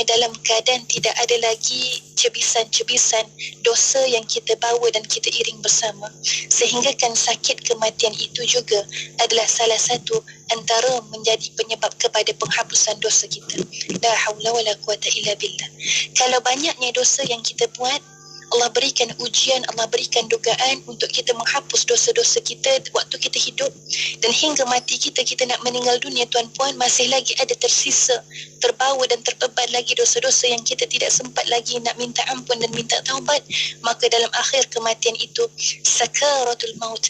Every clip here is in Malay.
hanya dalam keadaan tidak ada lagi cebisan-cebisan dosa yang kita bawa dan kita iring bersama, sehinggakan sakit kematian itu juga adalah salah satu antara menjadi penyebab kepada penghapusan dosa kita. La haula wala quwata illa billah. Kalau banyaknya dosa yang kita buat, Allah berikan ujian, Allah berikan dugaan untuk kita menghapus dosa-dosa kita waktu kita hidup, dan hingga mati kita nak meninggal dunia, tuan-puan, masih lagi ada tersisa, terbawa dan terbeban lagi dosa-dosa yang kita tidak sempat lagi nak minta ampun dan minta taubat. Maka dalam akhir kematian itu, sakaratul maut,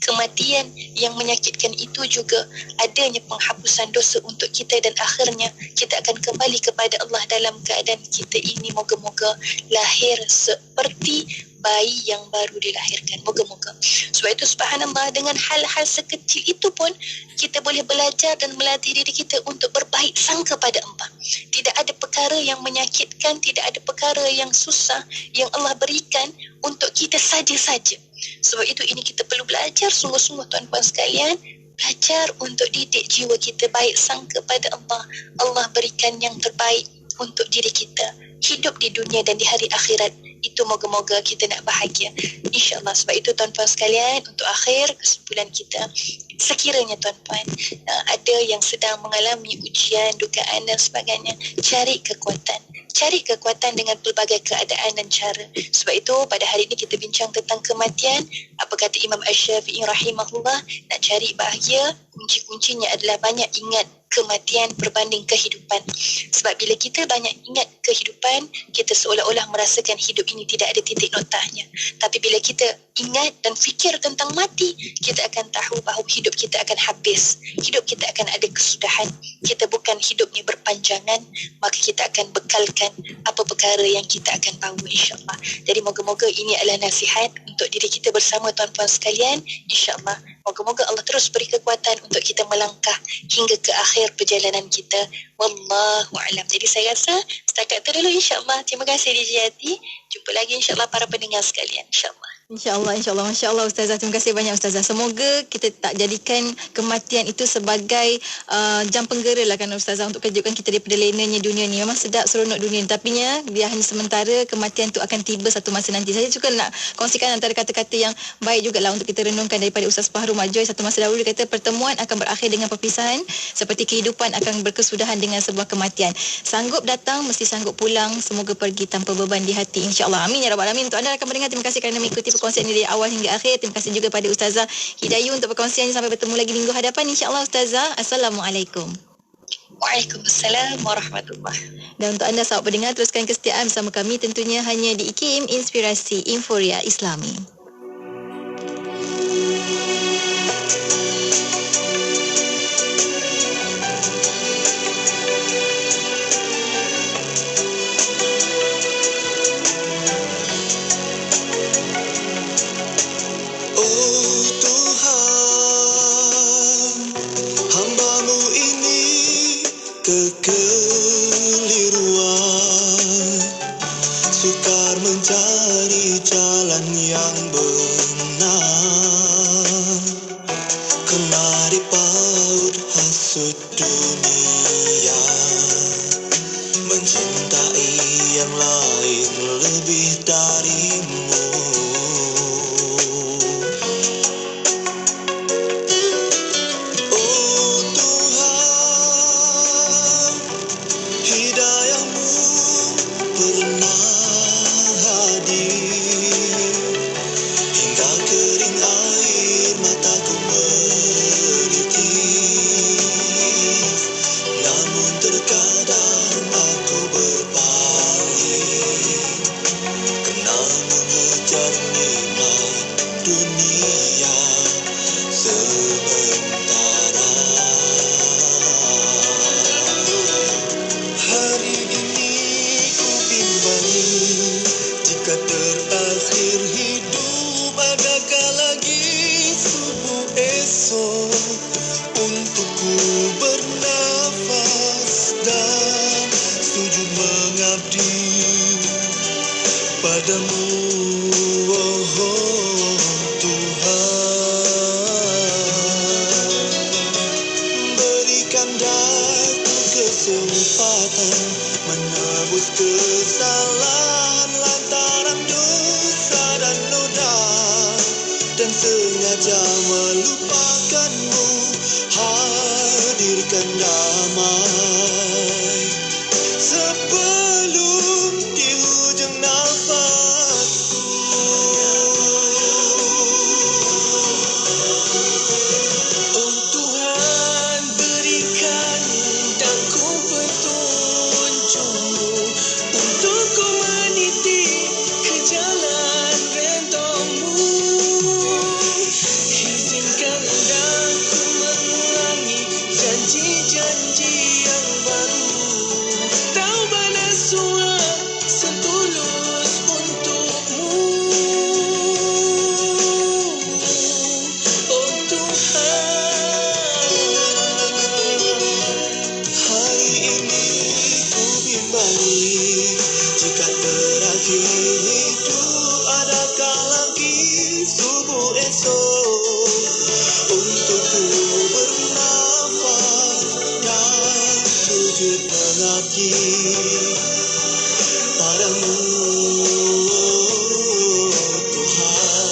kematian yang menyakitkan itu juga adanya penghapusan dosa untuk kita, dan akhirnya kita akan kembali kepada Allah dalam keadaan kita ini moga-moga lahir seperti bayi yang baru dilahirkan. Moga-moga. Sebab itu subhanallah, dengan hal-hal sekecil itu pun kita boleh belajar dan melatih diri kita untuk berbaik sangka pada Allah. Tidak ada perkara yang menyakitkan, tidak ada perkara yang susah yang Allah berikan untuk kita saja-saja. Sebab itu ini kita perlu belajar sungguh-sungguh, tuan-puan sekalian, belajar untuk didik jiwa kita baik sangka pada Allah. Allah berikan yang terbaik untuk diri kita, hidup di dunia dan di hari akhirat. Itu moga-moga kita nak bahagia, insyaAllah. Sebab itu tuan-puan sekalian, untuk akhir kesimpulan kita, sekiranya tuan-puan ada yang sedang mengalami ujian, dugaan dan sebagainya, cari kekuatan dengan pelbagai keadaan dan cara. Sebab itu pada hari ini kita bincang tentang kematian. Apa kata Imam Asy-Syafi'i rahimahullah, nak cari bahagia, kunci-kuncinya adalah banyak ingat kematian berbanding kehidupan. Sebab bila kita banyak ingat kehidupan, kita seolah-olah merasakan hidup ini tidak ada titik notahnya. Tapi bila kita ingat dan fikir tentang mati, kita akan tahu bahawa hidup kita akan habis, hidup kita akan ada kesudahan. Kita bukan hidupnya berpanjangan, maka kita akan bekalkan apa perkara yang kita akan bawa, insyaAllah. Jadi moga-moga ini adalah nasihat untuk diri kita bersama, tuan-puan sekalian, insyaAllah. Moga-moga Allah terus beri kekuatan untuk kita melangkah hingga ke akhir perjalanan kita. Wallahu a'lam. Jadi saya rasa setakat itu dulu, insyaAllah. Terima kasih DJ Hati. Jumpa lagi insyaAllah para pendengar sekalian, insyaAllah. InsyaAllah, insyaAllah. Masya Allah Ustazah. Terima kasih banyak Ustazah. Semoga kita tak jadikan kematian itu sebagai jam penggera lah kan Ustazah, untuk kejutkan kita daripada lenanya dunia ni. Memang sedap seronok dunia ni, tapi dia hanya sementara. Kematian tu akan tiba satu masa nanti. Saya juga nak kongsikan antara kata-kata yang baik jugalah untuk kita renungkan daripada Ustaz Fahru Majoy. Satu masa dahulu dia kata pertemuan akan berakhir dengan perpisahan, seperti kehidupan akan berkesudahan dengan sebuah kematian. Sanggup datang mesti sanggup pulang. Semoga pergi tanpa beban di hati, insyaAllah. Amin ya rabbal alamin. Untuk anda rakan mendengar, terima kasih kerana mengikuti perkongsian ini dari awal hingga akhir. Terima kasih juga pada Ustazah Hidayu untuk perkongsiannya. Sampai bertemu lagi minggu hadapan, insyaAllah Ustazah. Assalamualaikum. Waalaikumsalam warahmatullahi. Dan untuk anda sahabat pendengar, teruskan kesetiaan bersama kami tentunya hanya di IKIM, Inspirasi Inforia Islami. Kekeliruan, sukar mencari jalan yang lagi padamu Tuhan.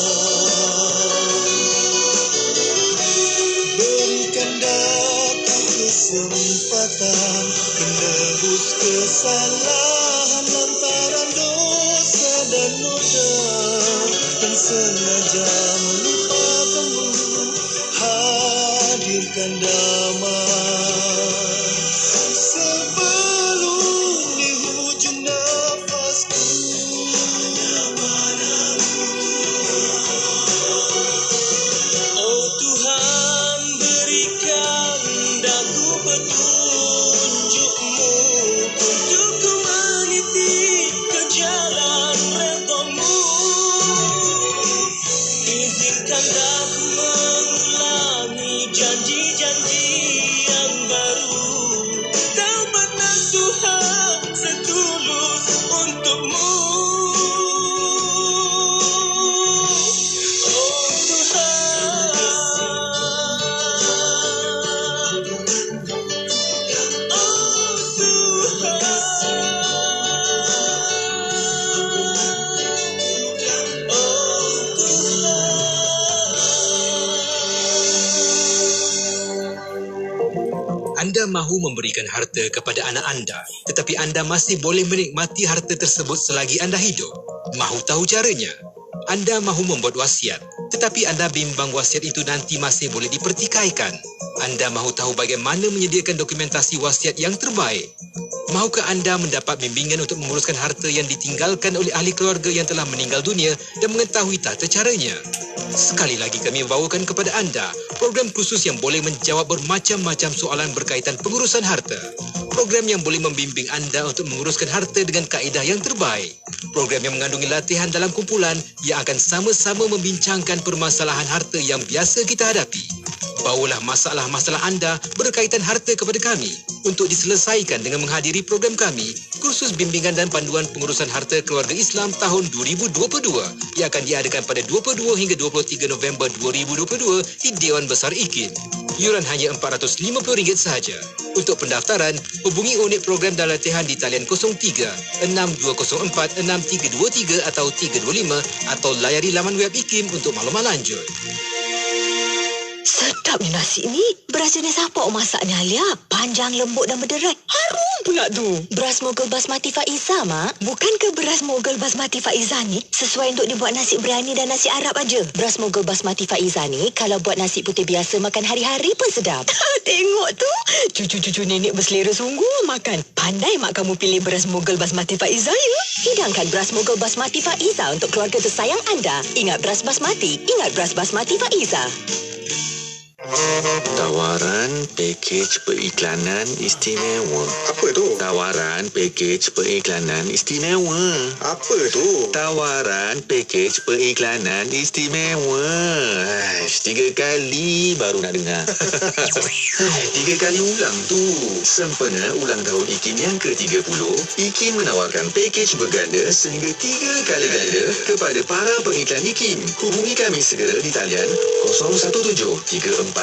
Berikan datang kesempatan menebus kesalahan lantaran dosa dan noda yang sengaja melupakanmu. Hadirkan damai sebelum di hujung nafasku. Oh Tuhan, berikan daku petunjuk-Mu untuk ku meniti ke jalan redha-Mu. Izinkan daku mengulangi janji-janji yang baru. Kau benar Tuhan, setulus untuk-Mu. Oh Tuhan, oh Anda mahu memberikan harta kepada anak anda, tetapi anda masih boleh menikmati harta tersebut selagi anda hidup. Mahu tahu caranya? Anda mahu membuat wasiat, tetapi anda bimbang wasiat itu nanti masih boleh dipertikaikan. Anda mahu tahu bagaimana menyediakan dokumentasi wasiat yang terbaik. Mahukah anda mendapat bimbingan untuk menguruskan harta yang ditinggalkan oleh ahli keluarga yang telah meninggal dunia dan mengetahui tata caranya? Sekali lagi kami membawakan kepada anda program khusus yang boleh menjawab bermacam-macam soalan berkaitan pengurusan harta. Program yang boleh membimbing anda untuk menguruskan harta dengan kaedah yang terbaik. Program yang mengandungi latihan dalam kumpulan yang akan sama-sama membincangkan permasalahan harta yang biasa kita hadapi. Bawalah masalah-masalah anda berkaitan harta kepada kami untuk diselesaikan dengan menghadiri program kami, kursus bimbingan dan panduan pengurusan harta keluarga Islam tahun 2022 yang akan diadakan pada 22 hingga 23 November 2022 di Dewan Besar IKIM. Yuran hanya RM450 sahaja. Untuk pendaftaran, hubungi unit program dan latihan di talian 03-6204-6323 atau 325 atau layari laman web IKIM untuk maklumat lanjut. Sedapnya nasi ni. Beras jenis apa awak masak ni, Alia? Panjang, lembut dan berderai. Harum pula tu. Beras Mogul Basmati Faiza, Mak. Bukankah beras Mogul Basmati Faiza ni sesuai untuk dibuat nasi biryani dan nasi Arab aja? Beras Mogul Basmati Faiza ni kalau buat nasi putih biasa makan hari-hari pun sedap. Tengok tu. Cucu-cucu nenek berselera sungguh makan. Pandai mak kamu pilih beras Mogul Basmati Faiza, ya? Hidangkan beras Mogul Basmati Faiza untuk keluarga tersayang anda. Ingat beras basmati, ingat beras basmati Faiza. Tawaran pakej periklanan istimewa. Apa tu? Tawaran pakej periklanan istimewa. Apa tu? Tawaran pakej periklanan istimewa. 3 kali baru nak dengar. 3 kali ulang tu. Sempena ulang tahun IKIM yang ke-30, IKIM menawarkan pakej berganda sehingga 3 kali ganda kepada para pengiklan IKIM. Hubungi kami segera di talian 017-345-2564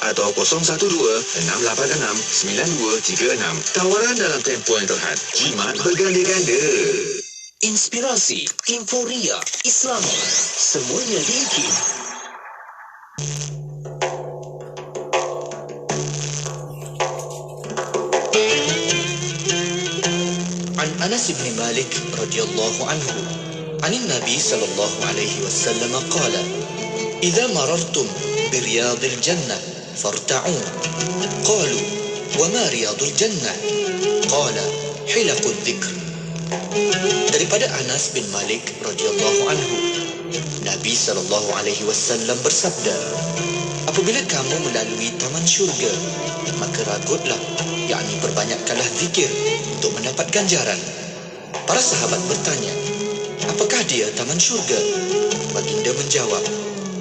atau 012-686-9236. Tawaran dalam tempoh yang terhad. Jimat berganda-ganda. Inspirasi, Inforia, Islami, semuanya di IKIM. An Anas bin Malik radhiyallahu anhu, anin Nabi sallallahu alaihi wasallam qala: "Idza marartum bi riyadil jannah farta'un." Qalu: "Wa ma riyadul jannah?" Qala: "Hilaqud dzikr." Daripada Anas bin Malik radhiyallahu anhu, Nabi sallallahu alaihi wasallam bersabda, apabila kamu melalui taman syurga, maka ragutlah, yakni perbanyakkanlah zikir untuk mendapat ganjaran. Para sahabat bertanya, apakah dia taman syurga? Baginda menjawab,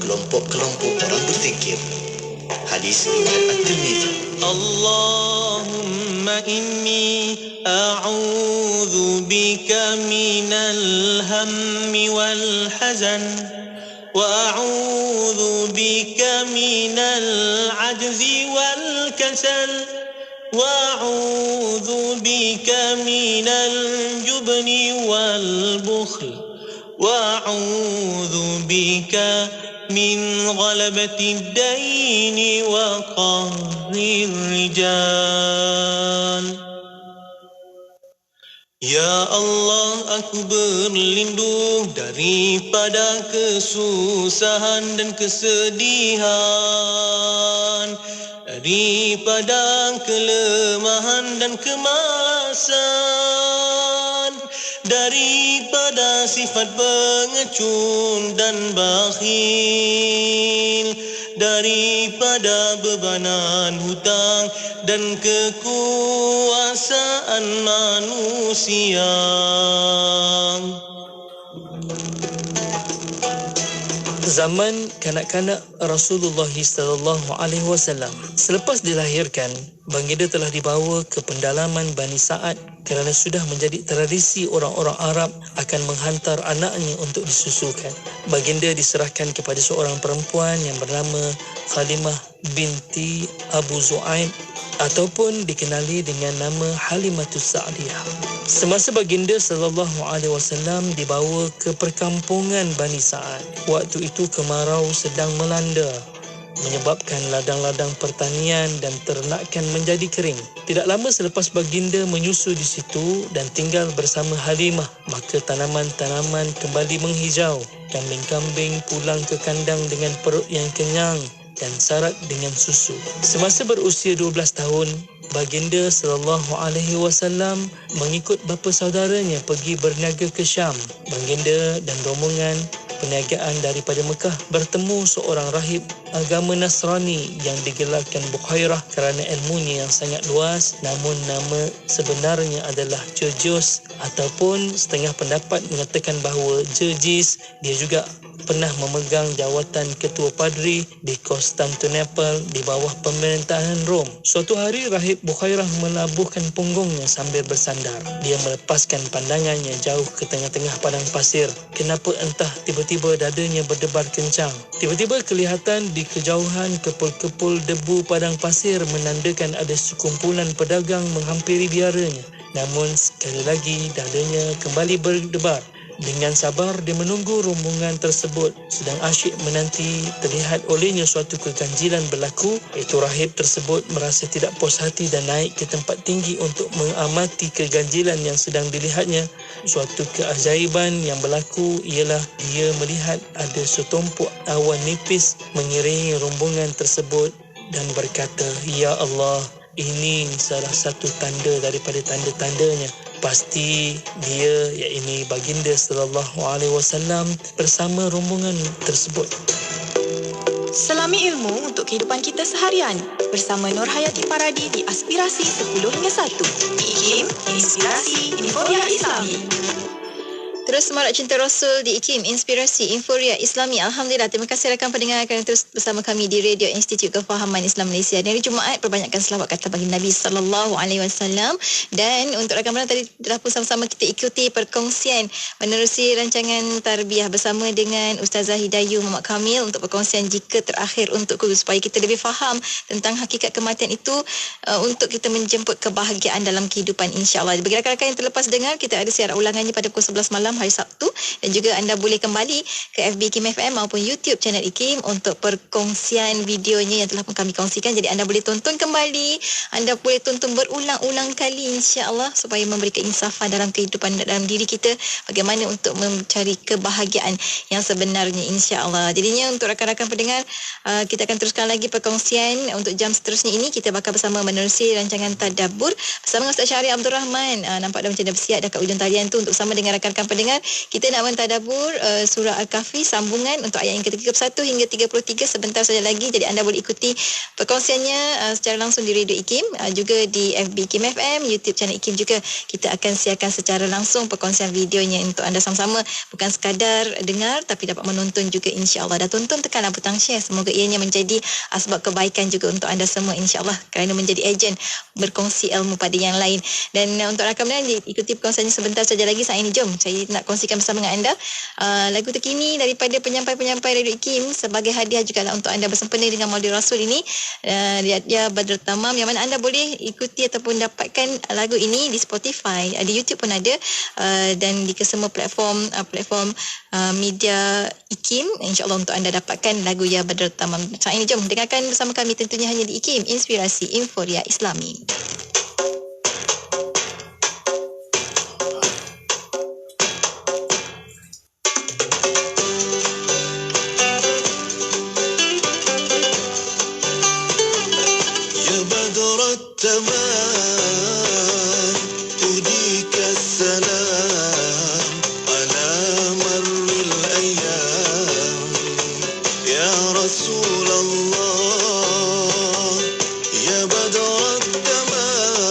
kelompok-kelompok orang berzikir. Hadis riwayat At-Tirmizi. Allahumma inni a'udzu bika minal hammi wal hazan wa a'udzu bika minal ajzi wal kasal وأعوذ بك من الجبن والبخل وأعوذ بك من غلبة الدين وقهر الرجال. Ya Allah, aku berlindung daripada kesusahan dan kesedihan, daripada kelemahan dan kemalasan, daripada sifat pengecut dan bakhil, daripada bebanan hutang dan kekuasaan manusia. Zaman kanak-kanak Rasulullah sallallahu alaihi wasallam. Selepas dilahirkan, baginda telah dibawa ke pendalaman Bani Sa'ad kerana sudah menjadi tradisi orang-orang Arab akan menghantar anaknya untuk disusukan. Baginda diserahkan kepada seorang perempuan yang bernama Khalimah binti Abu Zu'aib ataupun dikenali dengan nama Halimatus Sa'diyah. Semasa baginda sallallahu alaihi wasallam dibawa ke perkampungan Bani Sa'ad, waktu itu kemarau sedang melanda, menyebabkan ladang-ladang pertanian dan ternakan menjadi kering. Tidak lama selepas baginda menyusu di situ dan tinggal bersama Halimah, maka tanaman-tanaman kembali menghijau. Kambing-kambing pulang ke kandang dengan perut yang kenyang dan syarat dengan susu. Semasa berusia 12 tahun, baginda sallallahu alaihi wasallam mengikut bapa saudaranya pergi berniaga ke Syam. Baginda dan rombongan perniagaan daripada Mekah bertemu seorang rahib agama Nasrani yang digelarkan Bukhairah kerana ilmunya yang sangat luas, namun nama sebenarnya adalah Jurjus, ataupun setengah pendapat mengatakan bahawa Jurjis dia juga pernah memegang jawatan ketua padri di Konstantinopel di bawah pemerintahan Rom. Suatu hari rahib Bukhairah melabuhkan punggungnya sambil bersandar. Dia melepaskan pandangannya jauh ke tengah-tengah padang pasir. Kenapa entah tiba-tiba dadanya berdebar kencang. Tiba-tiba kelihatan di kejauhan kepul-kepul debu padang pasir menandakan ada sekumpulan pedagang menghampiri biaranya. Namun sekali lagi dadanya kembali berdebar. Dengan sabar dia menunggu rombongan tersebut. Sedang asyik menanti, terlihat olehnya suatu keganjilan berlaku, iaitu rahib tersebut merasa tidak puas hati dan naik ke tempat tinggi untuk mengamati keganjilan yang sedang dilihatnya. Suatu keajaiban yang berlaku ialah dia melihat ada setumpuk awan nipis mengiringi rombongan tersebut dan berkata, "Ya Allah, ini salah satu tanda daripada tanda-tandanya. Pasti dia, iaitu baginda sallallahu alaihi wasallam bersama rombongan tersebut." Selami ilmu untuk kehidupan kita seharian bersama Nur Hayati Faradi di Aspirasi 10 hingga 1. IKIM, Inspirasi Inforia Islami. Terus semarak cinta Rasul di IKIM, Inspirasi Inforia Islami. Alhamdulillah, terima kasih rakan pendengar kerana terus bersama kami di Radio Institut Kefahaman Islam Malaysia. Hari Jumaat, perbanyakkan selawat kata bagi Nabi sallallahu alaihi wasallam. Dan untuk rakan pendengar tadi telah pun sama-sama kita ikuti perkongsian menerusi rancangan tarbiyah bersama dengan Ustazah Hidayu Muhammad Kamil untuk perkongsian jika terakhir untukku, supaya kita lebih faham tentang hakikat kematian itu untuk kita menjemput kebahagiaan dalam kehidupan, insya-Allah. Bagi rakan-rakan yang terlepas dengar, kita ada siaran ulangannya pada pukul 11 malam hari Sabtu, dan juga anda boleh kembali ke FB IKIM FM maupun YouTube channel IKIM untuk perkongsian videonya yang telah pun kami kongsikan. Jadi anda boleh tonton kembali, anda boleh tonton berulang-ulang kali, insya-Allah, supaya memberi keinsafan dalam kehidupan dalam diri kita, bagaimana untuk mencari kebahagiaan yang sebenarnya, insya-Allah. Jadinya untuk rakan-rakan pendengar, kita akan teruskan lagi perkongsian untuk jam seterusnya ini. Kita bakal bersama menerusi rancangan Tadabbur bersama Ustaz Syahri Abdul Rahman. Nampak dah macam dah bersiap dah kat ujung talian tu untuk sama dengan rakan-rakan pendengar. Kita nak mentadabbur surah Al-Kahfi sambungan untuk ayat yang ke-31 hingga 33 sebentar saja lagi. Jadi anda boleh ikuti perkongsiannya secara langsung di Radio IKIM, juga di FB IKIM FM, YouTube channel IKIM juga. Kita akan siarkan secara langsung perkongsian videonya untuk anda sama-sama, bukan sekadar dengar tapi dapat menonton juga, insya-Allah. Dah tonton, tekanlah butang share. Semoga ianya menjadi asbab kebaikan juga untuk anda semua, insya-Allah, kerana menjadi ejen berkongsi ilmu pada yang lain. Dan untuk rakan-rakan ikuti perkongsiannya sebentar saja lagi. Saat ini jom saya nak nak kongsikan bersama dengan anda lagu terkini daripada penyampai-penyampai Radio IKIM sebagai hadiah juga lah untuk anda bersempena dengan Maulid Rasul ini. Dia Badrul Tamam, yang mana anda boleh ikuti ataupun dapatkan lagu ini di Spotify, di YouTube pun ada, dan di kesemua platform media IKIM. InsyaAllah untuk anda dapatkan lagu Ya Badrul Tamam. Saat ini jom dengarkan bersama kami, tentunya hanya di IKIM, Inspirasi Inforia Islami. رسول الله يا بدر التمام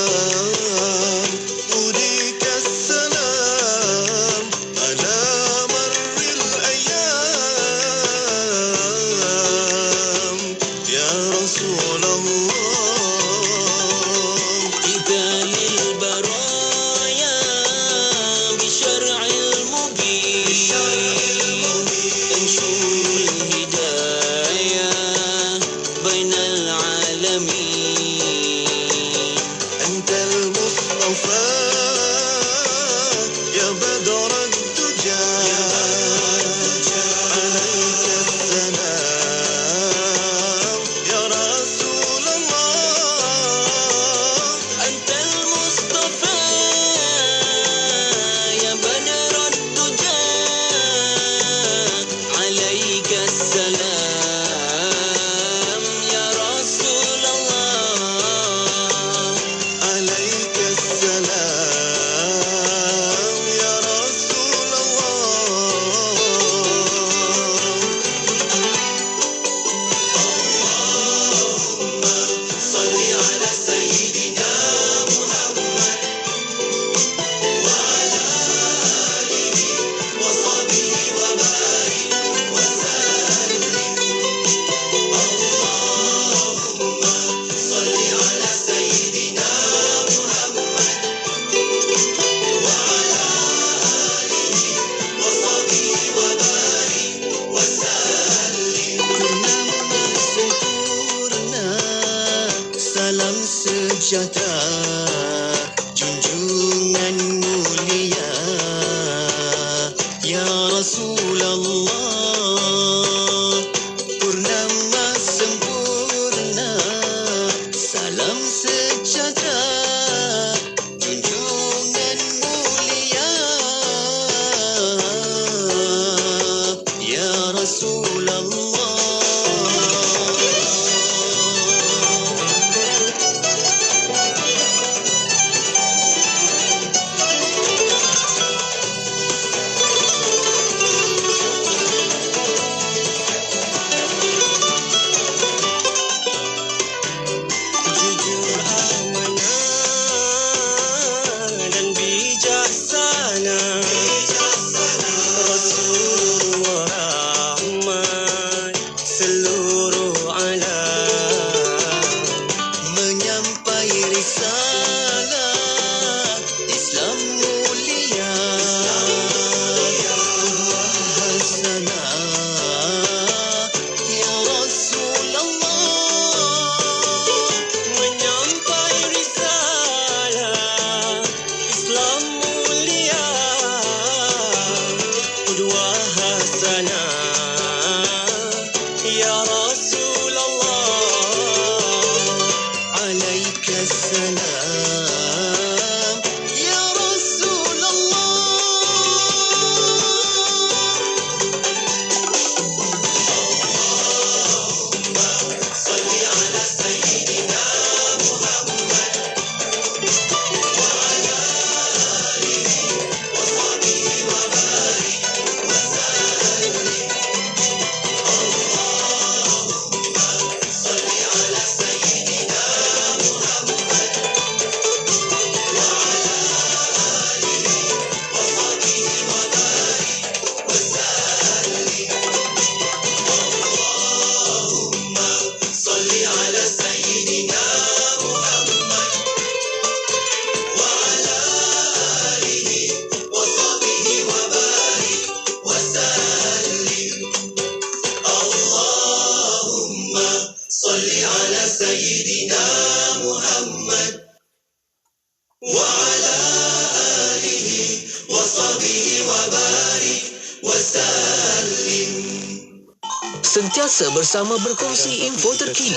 Masa bersama berkongsi info terkini.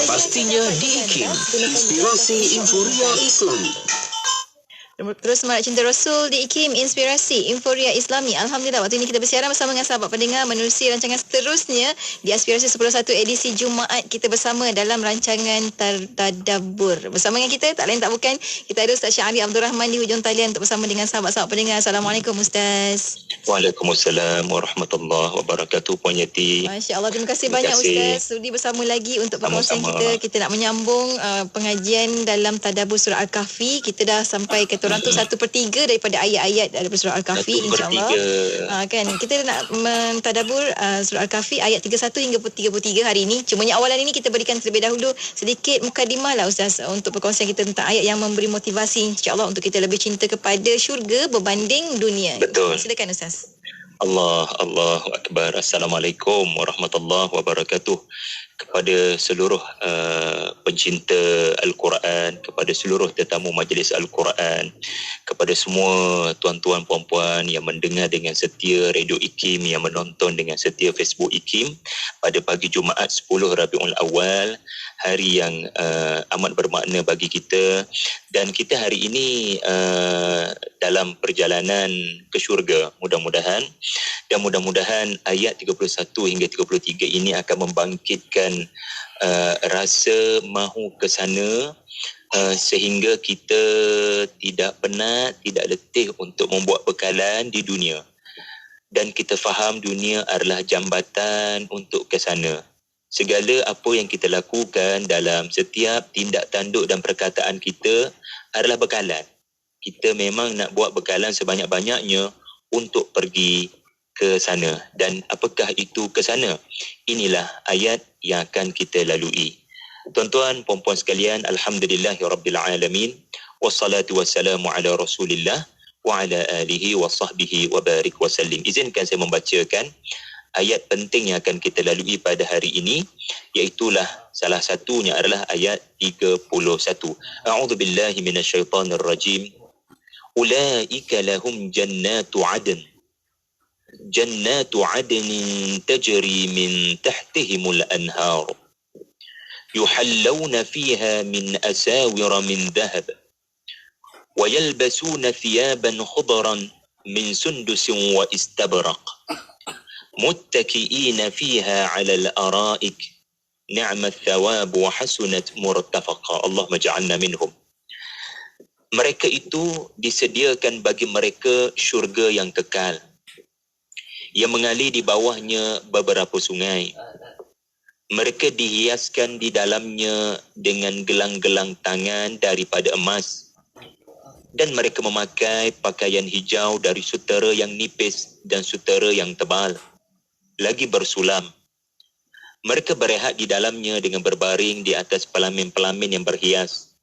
Pastinya di IKIM, Inspirasi Inforia Islami. Terus Semarak Cinta Rasul di IKIM Inspirasi Inforia Islami. Alhamdulillah, waktu ini kita bersiaran bersama dengan sahabat pendengar menerusi rancangan seterusnya di Aspirasi 11 edisi Jumaat. Kita bersama dalam rancangan Tadabbur. Bersama dengan kita, tak lain tak bukan, kita ada Ustaz Syahri Abdul Rahman di hujung talian untuk bersama dengan sahabat-sahabat pendengar. Assalamualaikum Ustaz. Waalaikumsalam warahmatullahi wabarakatuh, Puan Yati. Masya Allah, terima kasih banyak Ustaz sudi bersama lagi untuk perkongsian kita. Kita nak menyambung pengajian dalam Tadabbur surah Al-Kahfi. Kita dah sampai ke orang tu 1/3 daripada ayat-ayat daripada surah Al-Kahfi, insya-Allah. Kan kita nak mentadabbur surah Al-Kahfi ayat 31 hingga 33 hari ini. Cumanya awalan ini kita berikan terlebih dahulu sedikit mukadimah lah Ustaz untuk perkongsian kita tentang ayat yang memberi motivasi, insya-Allah, untuk kita lebih cinta kepada syurga berbanding dunia. Betul. Silakan Ustaz. Allahu Akbar. Assalamualaikum warahmatullahi wabarakatuh. Kepada seluruh pencinta Al-Quran, kepada seluruh tetamu majlis Al-Quran, kepada semua tuan-tuan puan-puan yang mendengar dengan setia Radio IKIM, yang menonton dengan setia Facebook IKIM pada pagi Jumaat 10 Rabiul Awal, hari yang amat bermakna bagi kita. Dan kita hari ini dalam perjalanan ke syurga, mudah-mudahan. Dan mudah-mudahan ayat 31 hingga 33 ini akan membangkitkan rasa mahu ke sana, sehingga kita tidak penat, tidak letih untuk membuat bekalan di dunia. Dan kita faham dunia adalah jambatan untuk ke sana. Segala apa yang kita lakukan dalam setiap tindak tanduk dan perkataan kita adalah bekalan. Kita memang nak buat bekalan sebanyak-banyaknya untuk pergi ke sana. Dan apakah itu ke sana? Inilah ayat yang akan kita lalui. Tuan-tuan, puan-puan sekalian, alhamdulillahirabbil-alamin, wassalatu wassalamu ala rasulillah wa ala alihi wa sahbihi wa barik wa sallim. Izinkan saya membacakan ayat penting yang akan kita lalui pada hari ini, iaitulah salah satunya adalah ayat 31. A'udzubillahi minasyaitonirrajim. Ulaika lahum jannatu adn tajri min tahtihimul anhar yuhallawna fiha min asawira min dhahab wa yalbasuna thiyaban khudran min sundusin wa istabraq muttaki'ina fiha 'alal ara'ik ni'mat thawab wa hasunat murtafaqa. Allahumma ja'alna minhum. Mereka itu disediakan bagi mereka syurga yang kekal, yang mengalir di bawahnya beberapa sungai. Mereka dihiaskan di dalamnya dengan gelang-gelang tangan daripada emas, dan mereka memakai pakaian hijau dari sutera yang nipis dan sutera yang tebal, lagi bersulam. Mereka berehat di dalamnya dengan berbaring di atas pelamin-pelamin yang berhias.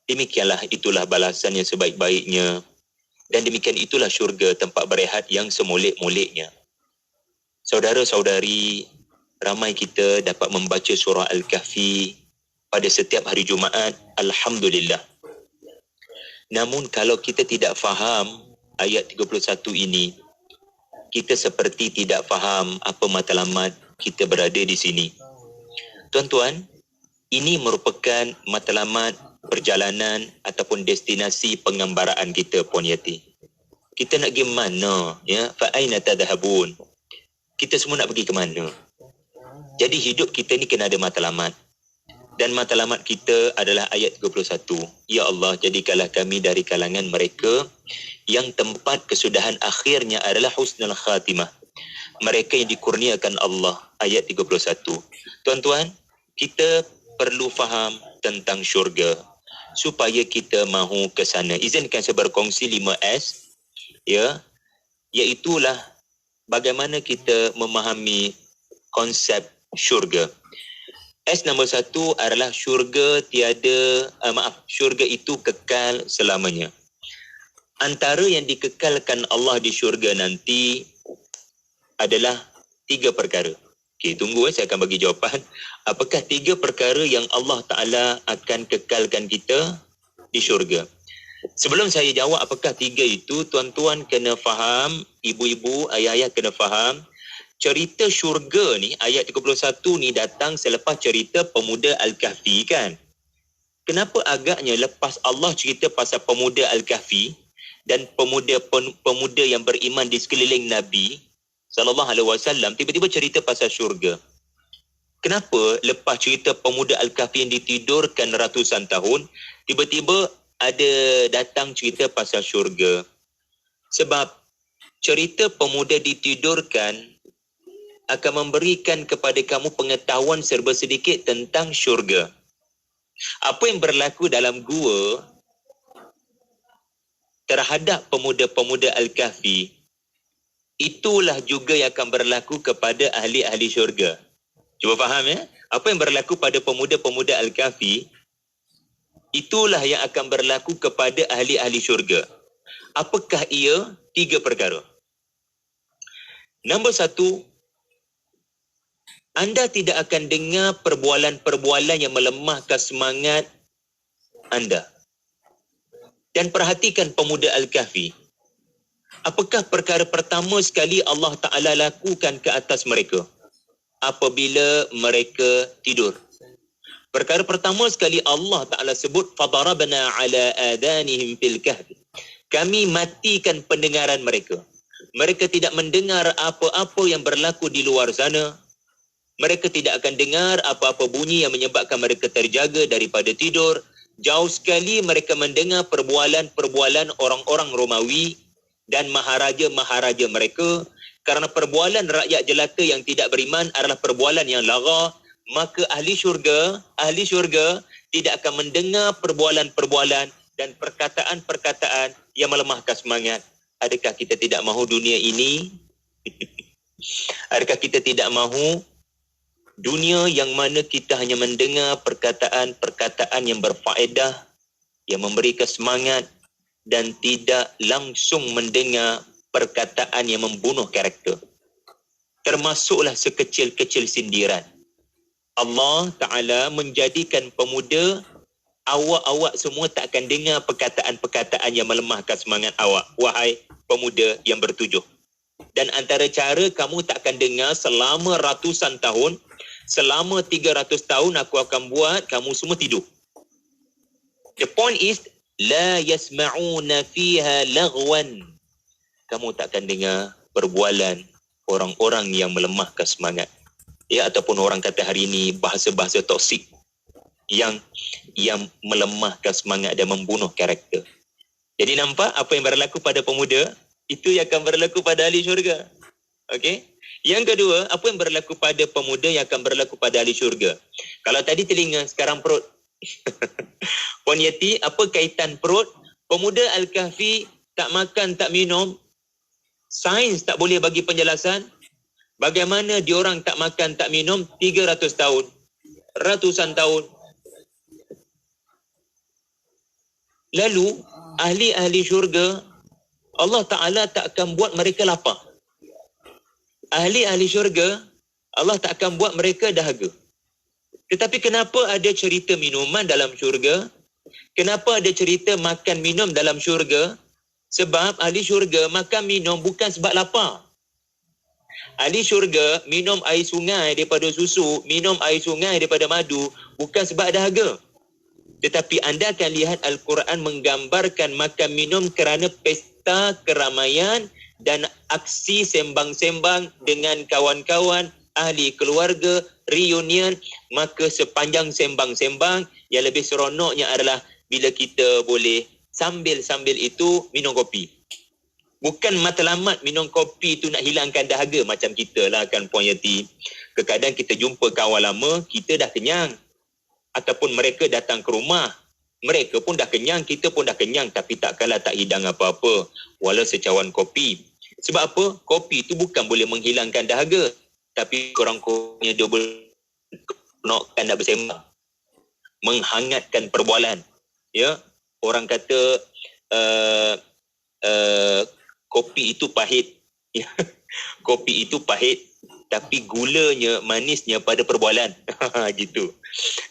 Demikianlah itulah balasan yang sebaik-baiknya, dan demikian itulah syurga, tempat berehat yang semolek-moleknya. Saudara-saudari, ramai kita dapat membaca surah Al-Kahfi pada setiap hari Jumaat, alhamdulillah. Namun kalau kita tidak faham ayat 31 ini, kita seperti tidak faham apa matlamat kita berada di sini. Tuan-tuan, ini merupakan matlamat perjalanan ataupun destinasi pengambaraan kita, Puan Yati. Kita nak pergi mana? Ya, fa aina tadhhabun? Kita semua nak pergi ke mana? Jadi hidup kita ni kena ada matlamat. Dan matlamat kita adalah ayat 31. Ya Allah, jadikanlah kami dari kalangan mereka yang tempat kesudahan akhirnya adalah husnul khatimah. Mereka yang dikurniakan Allah. Ayat 31. Tuan-tuan, kita perlu faham tentang syurga supaya kita mahu ke sana. Izinkan saya berkongsi 5S, ya, iaitulah bagaimana kita memahami konsep syurga. S nombor 1 adalah syurga syurga itu kekal selamanya. Antara yang dikekalkan Allah di syurga nanti adalah 3 perkara. Okey, tunggu saya akan bagi jawapan. Apakah 3 perkara yang Allah Ta'ala akan kekalkan kita di syurga? Sebelum saya jawab apakah 3 itu, tuan-tuan kena faham, ibu-ibu, ayah-ayah kena faham, cerita syurga ni, ayat 31 ni datang selepas cerita pemuda Al-Kahfi kan. Kenapa agaknya lepas Allah cerita pasal pemuda Al-Kahfi dan pemuda yang beriman di sekeliling Nabi SAW, tiba-tiba cerita pasal syurga? Kenapa lepas cerita pemuda Al-Kahfi yang ditidurkan ratusan tahun, tiba-tiba ada datang cerita pasal syurga? Sebab cerita pemuda ditidurkan akan memberikan kepada kamu pengetahuan serba sedikit tentang syurga. Apa yang berlaku dalam gua terhadap pemuda-pemuda Al-Kahfi, itulah juga yang akan berlaku kepada ahli-ahli syurga. Cuba faham ya? Apa yang berlaku pada pemuda-pemuda Al-Kahfi, itulah yang akan berlaku kepada ahli-ahli syurga. Apakah ia? 3 perkara. Nombor 1, anda tidak akan dengar perbualan-perbualan yang melemahkan semangat anda. Dan perhatikan pemuda Al-Kahfi. Apakah perkara pertama sekali Allah Ta'ala lakukan ke atas mereka apabila mereka tidur? Perkara pertama sekali Allah Ta'ala sebut, فَضَرَبْنَا عَلَىٰ آذَانِهِمْ فِي الْكَهْفِ. Kami matikan pendengaran mereka. Mereka tidak mendengar apa-apa yang berlaku di luar sana. Mereka tidak akan dengar apa-apa bunyi yang menyebabkan mereka terjaga daripada tidur. Jauh sekali mereka mendengar perbualan-perbualan orang-orang Romawi dan maharaja-maharaja mereka. Kerana perbualan rakyat jelata yang tidak beriman adalah perbualan yang lagha, maka ahli syurga tidak akan mendengar perbualan-perbualan dan perkataan-perkataan yang melemahkan semangat. Adakah kita tidak mahu dunia ini? Adakah kita tidak mahu dunia yang mana kita hanya mendengar perkataan-perkataan yang berfaedah, yang memberikan semangat dan tidak langsung mendengar perkataan yang membunuh karakter? Termasuklah sekecil-kecil sindiran. Allah Ta'ala menjadikan pemuda, awak semua tak akan dengar perkataan-perkataan yang melemahkan semangat awak, wahai pemuda yang bertujuh. Dan antara cara kamu tak akan dengar selama ratusan tahun, selama 300 tahun aku akan buat kamu semua tidur. The point is, la yasma'una fiha laghwan. Kamu tak akan dengar perbualan orang-orang yang melemahkan semangat. Ya, ataupun orang kata hari ini bahasa-bahasa toksik yang melemahkan semangat dan membunuh karakter. Jadi nampak apa yang berlaku pada pemuda, itu yang akan berlaku pada ahli syurga. Okey? Yang kedua, apa yang berlaku pada pemuda yang akan berlaku pada ahli syurga? Kalau tadi telinga, sekarang perut. Puan Yati, apa kaitan perut? Pemuda Al-Kahfi tak makan, tak minum. Sains tak boleh bagi penjelasan. Bagaimana diorang tak makan, tak minum 300 tahun, ratusan tahun. Lalu, ahli-ahli syurga, Allah Ta'ala tak akan buat mereka lapar. Ahli-ahli syurga, Allah tak akan buat mereka dahaga. Tetapi kenapa ada cerita minuman dalam syurga? Kenapa ada cerita makan minum dalam syurga? Sebab ahli syurga makan minum bukan sebab lapar. Ahli syurga minum air sungai daripada susu, minum air sungai daripada madu, bukan sebab dahaga. Tetapi anda akan lihat Al-Quran menggambarkan makan minum kerana pesta keramaian dan aksi sembang-sembang dengan kawan-kawan, ahli keluarga, reunion. Maka sepanjang sembang-sembang, yang lebih seronoknya adalah bila kita boleh sambil-sambil itu minum kopi. Bukan matlamat minum kopi itu nak hilangkan dahaga macam kita lah kan Puan Yati. Kadang kita jumpa kawan lama, kita dah kenyang. Ataupun mereka datang ke rumah, mereka pun dah kenyang, kita pun dah kenyang, tapi takkanlah tak hidang apa-apa walau secawan kopi. Sebab apa? Kopi itu bukan boleh menghilangkan dahaga, tapi kurang-kurangnya dia boleh nak bersembang, menghangatkan perbualan. Ya, orang kata kopi itu pahit. Ya. Kopi itu pahit, tapi gulanya, manisnya pada perbualan. Gitu.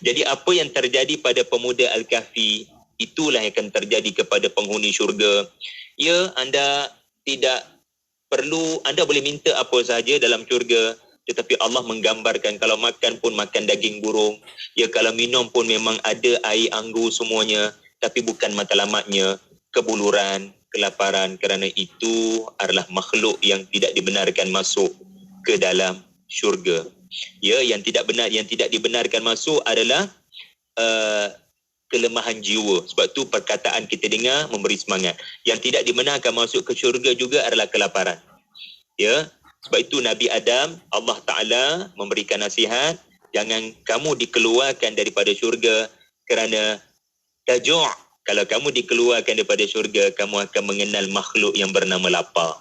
Jadi apa yang terjadi pada pemuda Al-Kahfi, itulah yang akan terjadi kepada penghuni syurga. Ya, anda tidak anda boleh minta apa sahaja dalam syurga, tetapi Allah menggambarkan kalau makan pun makan daging burung, ya kalau minum pun memang ada air anggur semuanya, tapi bukan matlamatnya kebuluran, kelaparan, kerana itu adalah makhluk yang tidak dibenarkan masuk ke dalam syurga. Ya, yang tidak dibenarkan masuk adalah kelemahan jiwa. Sebab tu perkataan kita dengar memberi semangat. Yang tidak dibenarkan masuk ke syurga juga adalah kelaparan. Ya, sebab itu Nabi Adam, Allah Ta'ala memberikan nasihat, jangan kamu dikeluarkan daripada syurga kerana tajuk. Kalau kamu dikeluarkan daripada syurga, kamu akan mengenal makhluk yang bernama lapar.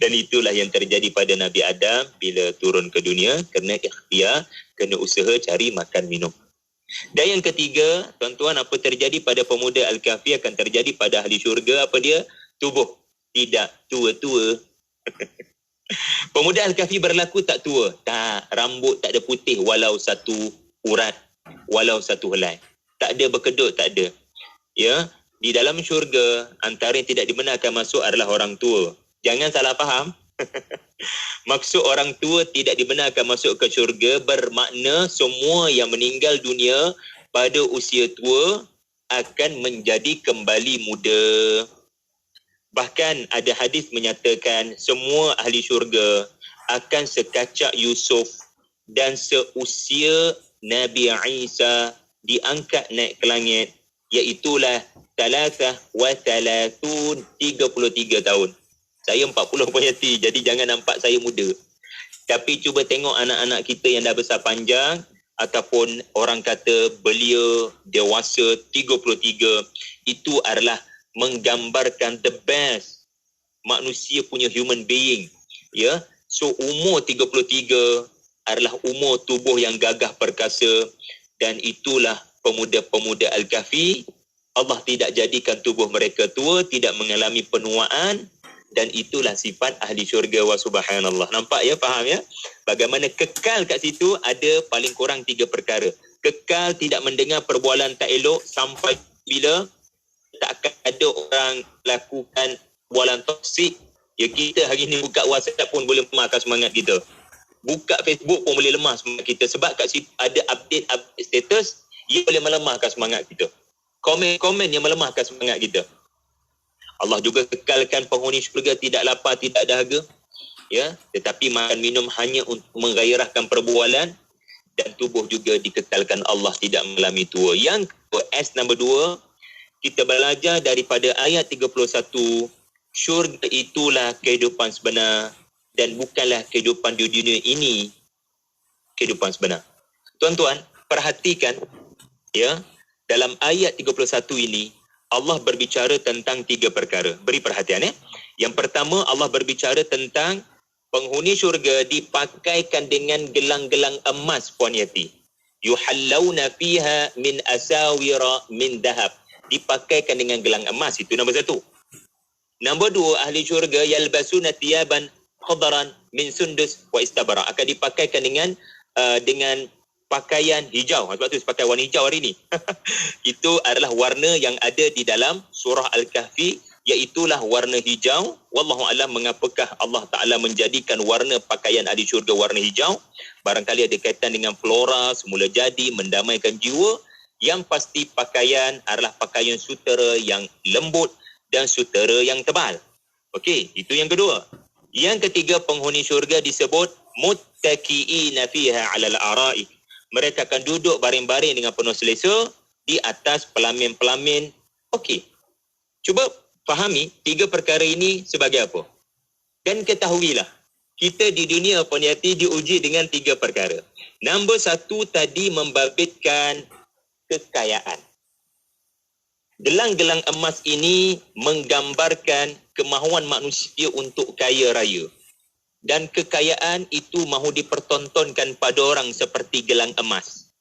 Dan itulah yang terjadi pada Nabi Adam bila turun ke dunia, kerana ikhtiar, kena usaha cari makan minum. Dan yang ketiga, tuan-tuan, apa terjadi pada pemuda Al-Kahfi akan terjadi pada ahli syurga. Apa dia? Tubuh tidak tua-tua. Pemuda Al-Kahfi berlaku tak tua. Tak, rambut tak ada putih walau satu urat, walau satu helai. Tak ada berkedut, tak ada. Ya, di dalam syurga antara yang tidak dibenarkan masuk adalah orang tua. Jangan salah faham. Maksud orang tua tidak dibenarkan masuk ke syurga bermakna semua yang meninggal dunia pada usia tua akan menjadi kembali muda. Bahkan ada hadis menyatakan semua ahli syurga akan sekacak Yusuf dan seusia Nabi Isa diangkat naik ke langit, iaitulah 33 tahun. Saya 40 Punyati, jadi jangan nampak saya muda. Tapi cuba tengok anak-anak kita yang dah besar panjang, ataupun orang kata belia dewasa 33, itu adalah menggambarkan the best manusia punya human being. Ya, so umur 33 adalah umur tubuh yang gagah perkasa, dan itulah pemuda-pemuda Al-Kahfi. Allah tidak jadikan tubuh mereka tua, tidak mengalami penuaan, dan itulah sifat ahli syurga. Wa subhanallah. Nampak ya, faham ya? Bagaimana kekal kat situ ada paling kurang 3 perkara. Kekal tidak mendengar perbualan tak elok sampai bila tak akan ada orang lakukan perbualan toksik. Ya, kita hari ni buka WhatsApp pun boleh lemahkan semangat kita. Buka Facebook pun boleh lemah semangat kita. Sebab kat situ ada update status, ia boleh melemahkan semangat kita. Komen-komen yang melemahkan semangat kita. Allah juga kekalkan penghuni syurga tidak lapar, tidak dahaga, ya, tetapi makan minum hanya untuk menggairahkan perbualan, dan tubuh juga dikekalkan Allah tidak mengalami tua. Yang S nombor 2, kita belajar daripada ayat 31, syurga itulah kehidupan sebenar dan bukanlah kehidupan di dunia ini kehidupan sebenar. Tuan-tuan, perhatikan ya, dalam ayat 31 ini Allah berbicara tentang 3 perkara. Beri perhatian ya. Yang pertama, Allah berbicara tentang penghuni syurga dipakaikan dengan gelang-gelang emas, Puan Yati. Yuhallawna fiha min asawira min dahab. Dipakaikan dengan gelang emas. Itu nombor 1. Nombor 2, ahli syurga yalbasuna thiyaban khadaran min sundus wa istabara. Akan dipakaikan dengan pakaian hijau. Sebab tu saya pakai warna hijau hari ni. Itu adalah warna yang ada di dalam surah Al-Kahfi, iaitulah warna hijau. Wallahu a'lam mengapakah Allah Ta'ala menjadikan warna pakaian ahli syurga warna hijau. Barangkali ada kaitan dengan flora semula jadi, mendamaikan jiwa. Yang pasti pakaian adalah pakaian sutera yang lembut dan sutera yang tebal. Okey, itu yang kedua. Yang ketiga, penghuni syurga disebut muttaqi'ina fiha 'alal ara'i. Mereka akan duduk baring-baring dengan penuh selesa di atas pelamin-pelamin. Okey. Cuba fahami 3 perkara ini sebagai apa. Dan ketahuilah, kita di dunia Punyati diuji dengan 3 perkara. Nombor 1 tadi membabitkan kekayaan. Gelang-gelang emas ini menggambarkan kemahuan manusia untuk kaya raya. Dan kekayaan itu mahu dipertontonkan pada orang seperti gelang emas.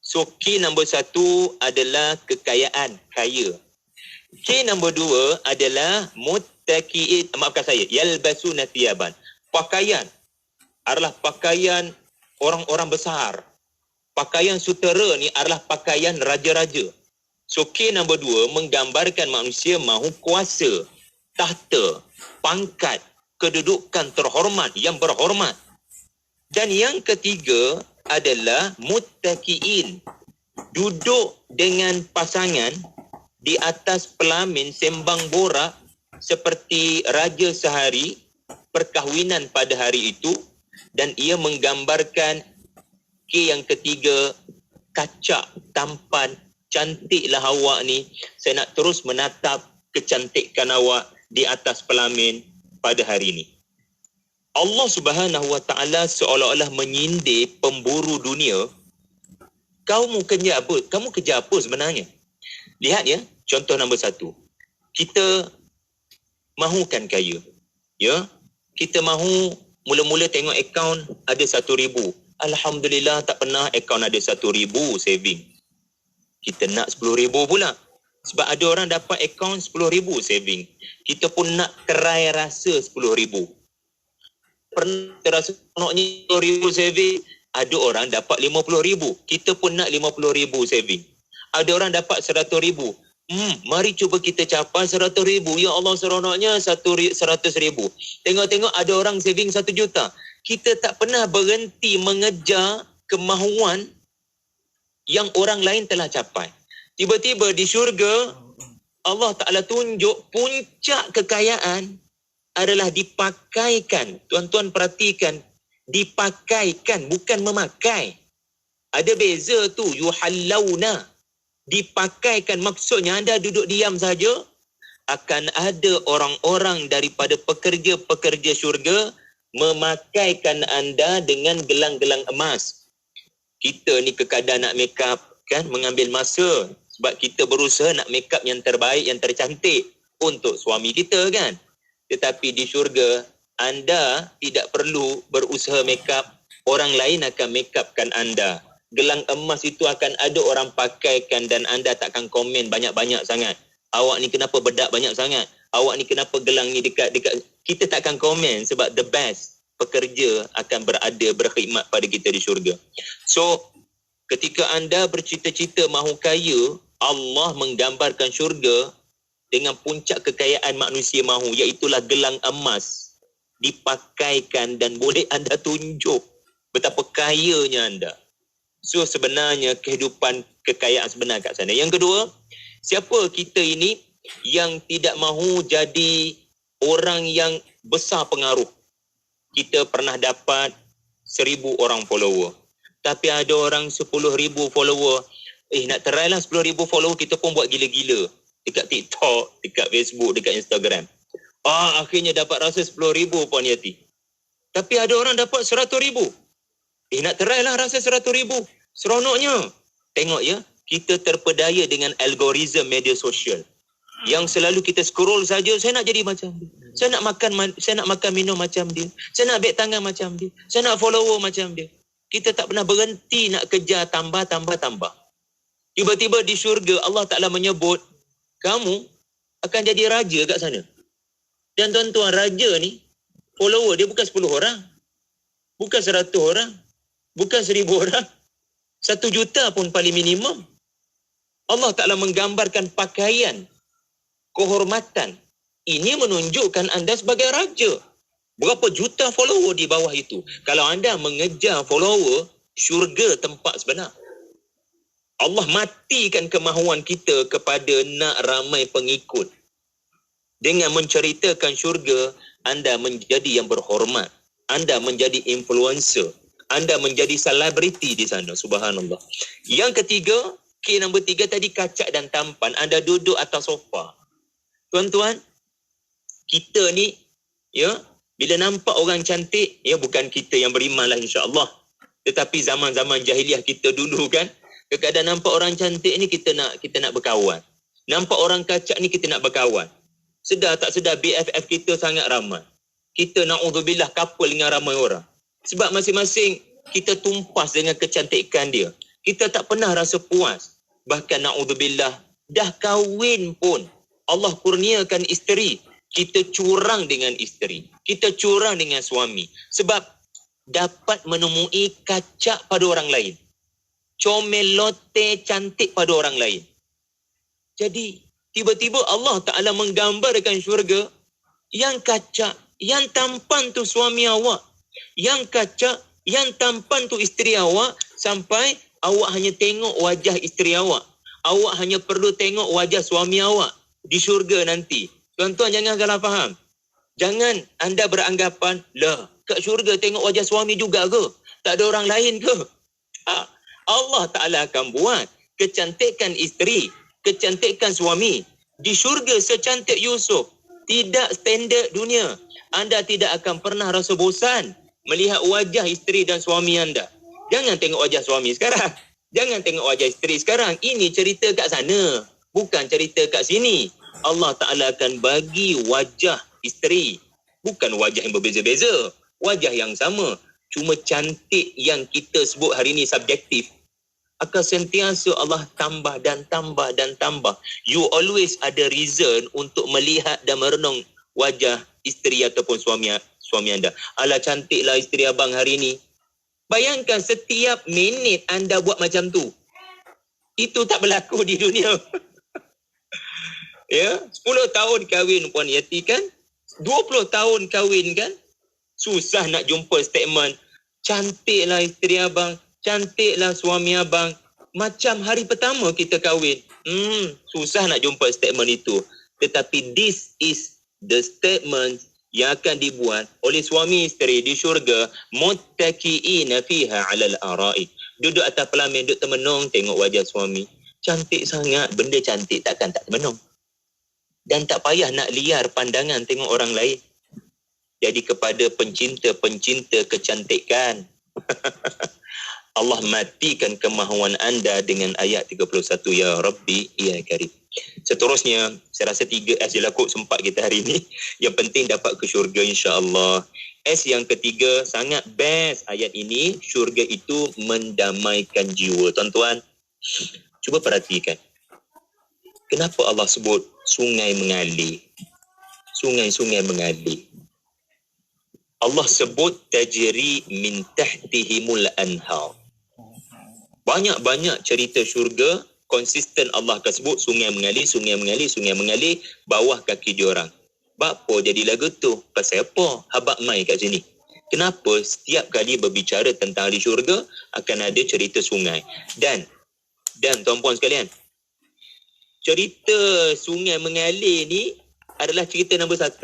So, key nombor 1 adalah kekayaan, kaya. Key nombor 2 adalah muttaqi'in, yalbasuna thiyaban. Pakaian adalah pakaian orang-orang besar. Pakaian sutera ni adalah pakaian raja-raja. So, key nombor 2 menggambarkan manusia mahu kuasa. tahta, pangkat, kedudukan terhormat yang berhormat. Dan yang ketiga adalah muttaqiin, duduk dengan pasangan di atas pelamin sembang borak seperti raja sehari, perkahwinan pada hari itu. Dan ia menggambarkan yang ketiga, kacak, tampan, cantiklah awak ni. Saya nak terus menatap kecantikan awak di atas pelamin pada hari ini. Allah Subhanahu Wa Taala seolah-olah menyindir pemburu dunia. Kamu kerja apa? Kamu kerja apa sebenarnya? Lihat ya, contoh nombor 1. Kita mahukan kaya. Ya, kita mahu mula-mula tengok akaun ada 1,000. Alhamdulillah tak pernah akaun ada 1,000 saving. Kita nak 10,000 pula. Sebab ada orang dapat akaun 10,000 saving. Kita pun nak try rasa 10,000. Pernah terasa naknya 10,000 saving, ada orang dapat 50,000. Kita pun nak 50,000 saving. Ada orang dapat 100,000. Mari cuba kita capai 100,000. Ya Allah, seronoknya 100,000. Tengok-tengok ada orang saving 1 juta. Kita tak pernah berhenti mengejar kemahuan yang orang lain telah capai. Tiba-tiba di syurga, Allah Ta'ala tunjuk puncak kekayaan adalah dipakaikan. Tuan-tuan perhatikan, dipakaikan, bukan memakai. Ada beza tu, yuhallawna. Dipakaikan, maksudnya anda duduk diam saja, akan ada orang-orang daripada pekerja-pekerja syurga memakaikan anda dengan gelang-gelang emas. Kita ni kekadang nak make up, kan, mengambil masa. Sebab kita berusaha nak make up yang terbaik, yang tercantik untuk suami kita, kan. Tetapi di syurga, anda tidak perlu berusaha make up. Orang lain akan make upkan anda. Gelang emas itu akan ada orang pakaikan dan anda takkan komen banyak-banyak sangat. Awak ni kenapa bedak banyak sangat? Awak ni kenapa gelang ni dekat. Kita takkan komen sebab the best pekerja akan berada berkhidmat pada kita di syurga. So, ketika anda bercita-cita mahu kaya, Allah menggambarkan syurga dengan puncak kekayaan manusia mahu, iaitulah gelang emas dipakaikan dan boleh anda tunjuk betapa kayanya anda. So sebenarnya kehidupan kekayaan sebenar kat sana. Yang kedua, siapa kita ini yang tidak mahu jadi orang yang besar pengaruh? Kita pernah dapat 1,000 orang follower. Tapi ada orang 10,000 follower. Nak try lah 10,000 follower, kita pun buat gila-gila. Dekat TikTok, dekat Facebook, dekat Instagram. Akhirnya dapat rasa 10,000 Puan Yati. Tapi ada orang dapat 100,000. Nak try lah rasa 100,000. Seronoknya. Tengok ya, kita terpedaya dengan algoritma media sosial. Yang selalu kita scroll saja, saya nak jadi macam dia. Saya nak makan minum macam dia. Saya nak beg tangan macam dia. Saya nak follower macam dia. Kita tak pernah berhenti nak kejar tambah. Tiba-tiba di syurga Allah Ta'ala menyebut, kamu akan jadi raja kat sana. Dan tuan-tuan, raja ni follower dia bukan 10 orang. Bukan 100 orang. Bukan 1,000 orang. 1 juta pun paling minimum. Allah Ta'ala menggambarkan pakaian, kehormatan. Ini menunjukkan anda sebagai raja. Berapa juta follower di bawah itu. Kalau anda mengejar follower, syurga tempat sebenar. Allah matikan kemahuan kita kepada nak ramai pengikut. Dengan menceritakan syurga, anda menjadi yang berhormat. Anda menjadi influencer. Anda menjadi selebriti di sana. Subhanallah. Yang ketiga, nombor 3 tadi, kacak dan tampan. Anda duduk atas sofa. Tuan-tuan, kita ni, ya, bila nampak orang cantik, ya, bukan kita yang beriman lah insya-Allah. Tetapi zaman-zaman jahiliah kita dulu, kan, kadang-kadang nampak orang cantik ni kita nak berkawan. Nampak orang kacak ni kita nak berkawan. Sedar tak sedar BFF kita sangat ramai. Kita na'udzubillah couple dengan ramai orang. Sebab masing-masing kita tumpas dengan kecantikan dia. Kita tak pernah rasa puas. Bahkan na'udzubillah, dah kahwin pun Allah kurniakan isteri, kita curang dengan isteri. Kita curang dengan suami. Sebab dapat menemui kacak pada orang lain. Comelote cantik pada orang lain. Jadi, tiba-tiba Allah Ta'ala menggambarkan syurga, yang kacak, yang tampan tu suami awak. Yang kacak, yang tampan tu isteri awak, sampai awak hanya tengok wajah isteri awak. Awak hanya perlu tengok wajah suami awak di syurga nanti. Tuan-tuan jangan salah faham. Jangan anda beranggapan, lah, kat syurga tengok wajah suami juga ke? Tak ada orang lain ke? Allah Ta'ala akan buat kecantikan isteri, kecantikan suami di syurga secantik Yusuf. Tidak standard dunia. Anda tidak akan pernah rasa bosan melihat wajah isteri dan suami anda. Jangan tengok wajah suami sekarang. Jangan tengok wajah isteri sekarang. Ini cerita kat sana, bukan cerita kat sini. Allah Ta'ala akan bagi wajah isteri. Bukan wajah yang berbeza-beza. Wajah yang sama. Cuma cantik yang kita sebut hari ini subjektif. Akan sentiasa Allah tambah dan tambah dan tambah. You always ada reason untuk melihat dan merenung wajah isteri ataupun suami anda. Alah, cantiklah isteri abang hari ini. Bayangkan setiap minit anda buat macam tu. Itu tak berlaku di dunia. Ya, 10 tahun kahwin Puan Yati kan? 20 tahun kahwin kan? Susah nak jumpa statement, cantiklah isteri abang, cantiklah suami abang. Macam hari pertama kita kahwin. Susah nak jumpa statement itu. Tetapi this is the statement yang akan dibuat oleh suami isteri di syurga. Muttaqi'ina fiha 'alal ara'i. Duduk atas pelamin, duduk termenung tengok wajah suami. Cantik sangat, benda cantik takkan tak termenung. Dan tak payah nak liar pandangan tengok orang lain. Jadi kepada pencinta-pencinta kecantikan, Allah matikan kemahuan anda dengan ayat 31, Ya Rabbi, Ya Karim. Seterusnya, saya rasa 3 S je lah kot sempat kita hari ini. Yang penting dapat ke syurga insya-Allah. S yang ketiga, sangat best ayat ini. Syurga itu mendamaikan jiwa. Tuan-tuan, cuba perhatikan. Kenapa Allah sebut sungai mengalir? Sungai-sungai mengalir. Allah sebut tajri min tahtihimul anhar. Banyak-banyak cerita syurga, konsisten Allah akan sebut sungai mengalir, sungai mengalir, sungai mengalir bawah kaki diorang. Bapa jadi lagu tu? Pasal apa? Habak mai kat sini. Kenapa setiap kali berbicara tentang ahli syurga akan ada cerita sungai? Dan tuan-puan sekalian, cerita sungai mengalir ni adalah cerita nombor 1.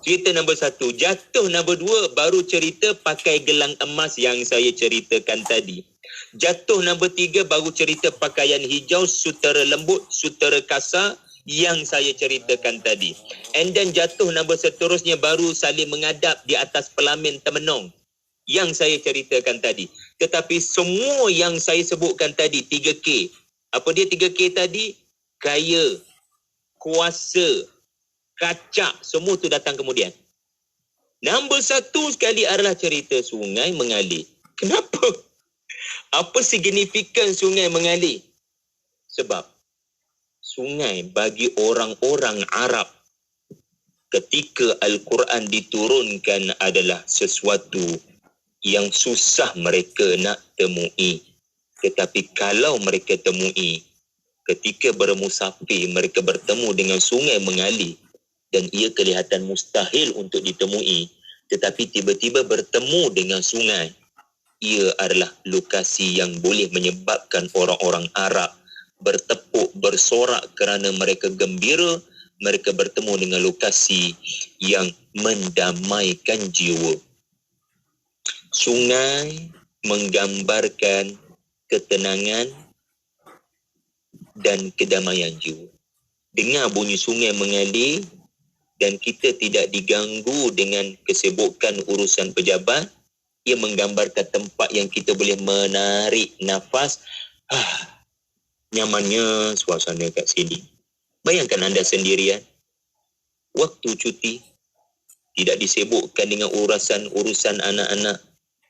Cerita nombor 1. Jatuh nombor 2 baru cerita pakai gelang emas yang saya ceritakan tadi. Jatuh nombor 3 baru cerita pakaian hijau, sutera lembut, sutera kasar yang saya ceritakan tadi. And then jatuh nombor seterusnya baru saling mengadap di atas pelamin termenung yang saya ceritakan tadi. Tetapi semua yang saya sebutkan tadi, 3K. Apa dia 3K tadi? Kaya, kuasa, kacak, semua tu datang kemudian. Nombor 1 sekali adalah cerita sungai mengalir. Kenapa? Apa signifikan sungai mengalir? Sebab sungai bagi orang-orang Arab ketika Al-Quran diturunkan adalah sesuatu yang susah mereka nak temui. Tetapi kalau mereka temui, ketika bermusafir mereka bertemu dengan sungai mengalir dan ia kelihatan mustahil untuk ditemui, tetapi tiba-tiba bertemu dengan sungai. Ia adalah lokasi yang boleh menyebabkan orang-orang Arab bertepuk, bersorak kerana mereka gembira. Mereka bertemu dengan lokasi yang mendamaikan jiwa. Sungai menggambarkan ketenangan dan kedamaian jiwa. Dengar bunyi sungai mengalir dan kita tidak diganggu dengan kesibukan urusan pejabat. Ia menggambarkan tempat yang kita boleh menarik nafas. Nyamannya suasana kat sini. Bayangkan anda sendirian. Waktu cuti. Tidak disibukkan dengan urusan anak-anak.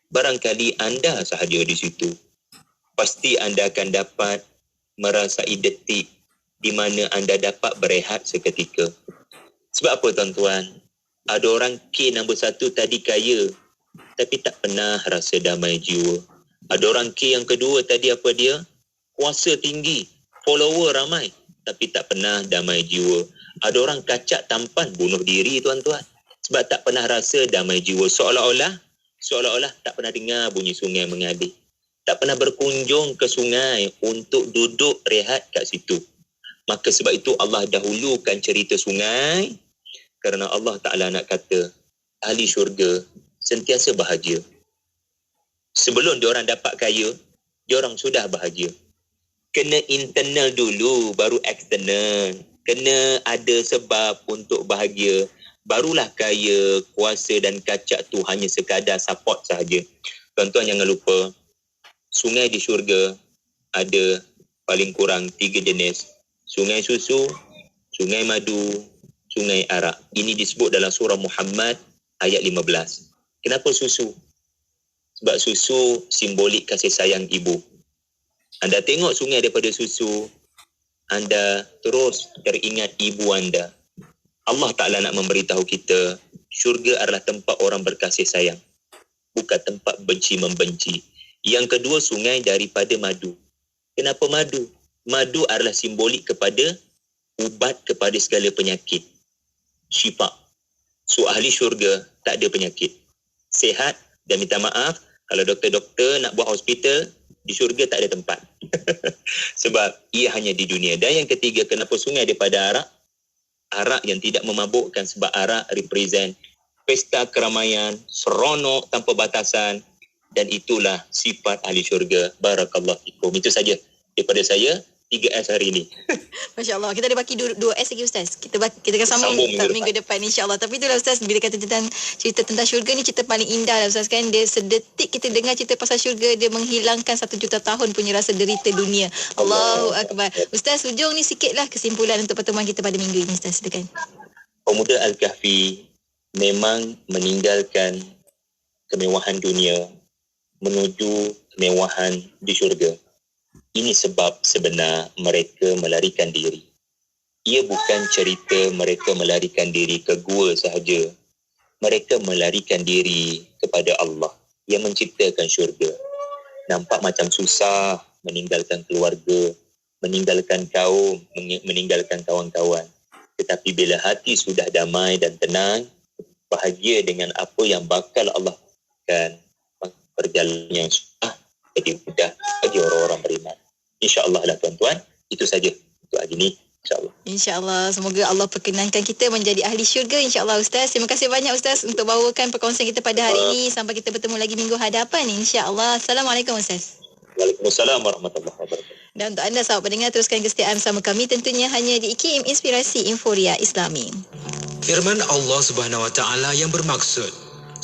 Barangkali anda sahaja di situ. Pasti anda akan dapat merasai detik di mana anda dapat berehat seketika. Sebab apa tuan-tuan? Ada orang K nombor 1 tadi kaya, tapi tak pernah rasa damai jiwa. Ada orang K yang kedua tadi apa dia? Kuasa tinggi, follower ramai, tapi tak pernah damai jiwa. Ada orang kacak tampan bunuh diri tuan-tuan. Sebab tak pernah rasa damai jiwa. Seolah-olah tak pernah dengar bunyi sungai mengalir. Tak pernah berkunjung ke sungai untuk duduk rehat kat situ. Maka sebab itu Allah dahulukan cerita sungai. Kerana Allah Ta'ala nak kata, ahli syurga sentiasa bahagia. Sebelum diorang dapat kaya, diorang sudah bahagia. Kena internal dulu, baru external. Kena ada sebab untuk bahagia. Barulah kaya, kuasa dan kacak tu hanya sekadar support sahaja. Tuan-tuan jangan lupa, sungai di syurga ada paling kurang 3 jenis. Sungai susu, sungai madu, sungai arak. Ini disebut dalam surah Muhammad ayat 15. Kenapa susu? Sebab susu simbolik kasih sayang ibu. Anda tengok sungai daripada susu, anda terus teringat ibu anda. Allah Ta'ala nak memberitahu kita, syurga adalah tempat orang berkasih sayang, bukan tempat benci-membenci. Yang kedua, sungai daripada madu. Kenapa madu? Madu adalah simbolik kepada ubat kepada segala penyakit. Syifa. So ahli syurga tak ada penyakit. Sehat, dan minta maaf, kalau doktor-doktor nak buat hospital, di syurga tak ada tempat. Sebab ia hanya di dunia. Dan yang ketiga, kenapa sungai daripada arak? Arak yang tidak memabukkan, sebab arak represent pesta keramaian, seronok tanpa batasan, dan itulah sifat ahli syurga. Barakallahu fikum. Itu saja daripada saya, 3S hari ini. Masya Allah. Kita ada baki 2S lagi Ustaz. Kita akan sambung minggu depan insya-Allah. Tapi itulah Ustaz, bila kata tentang cerita tentang syurga ni, cerita paling indah lah Ustaz kan. Dia sedetik kita dengar cerita pasal syurga, dia menghilangkan 1 juta tahun punya rasa derita dunia. Allahu Akbar. Ustaz, hujung ni sikitlah kesimpulan untuk pertemuan kita pada minggu ini Ustaz. Silakan. Pemuda Al-Kahfi memang meninggalkan kemewahan dunia menuju kemewahan di syurga. Ini sebab sebenar mereka melarikan diri. Ia bukan cerita mereka melarikan diri ke gua sahaja. Mereka melarikan diri kepada Allah yang menciptakan syurga. Nampak macam susah meninggalkan keluarga, meninggalkan kaum, meninggalkan kawan-kawan. Tetapi bila hati sudah damai dan tenang, bahagia dengan apa yang bakal Allah berikan, perjalanan yang susah jadi mudah bagi orang-orang beriman. InsyaAllah lah tuan-tuan. Itu saja untuk hari ini. InsyaAllah. InsyaAllah. Semoga Allah perkenankan kita menjadi ahli syurga. InsyaAllah Ustaz. Terima kasih banyak Ustaz untuk bawakan perkongsian kita pada hari ini. Sampai kita bertemu lagi minggu hadapan. InsyaAllah. Assalamualaikum Ustaz. Waalaikumsalam warahmatullahi wabarakatuh. Dan untuk anda sahabat pendengar, teruskan kesetiaan bersama kami tentunya hanya di IKIM Inspirasi Inforia Islami. Firman Allah Subhanahu Wa Taala yang bermaksud,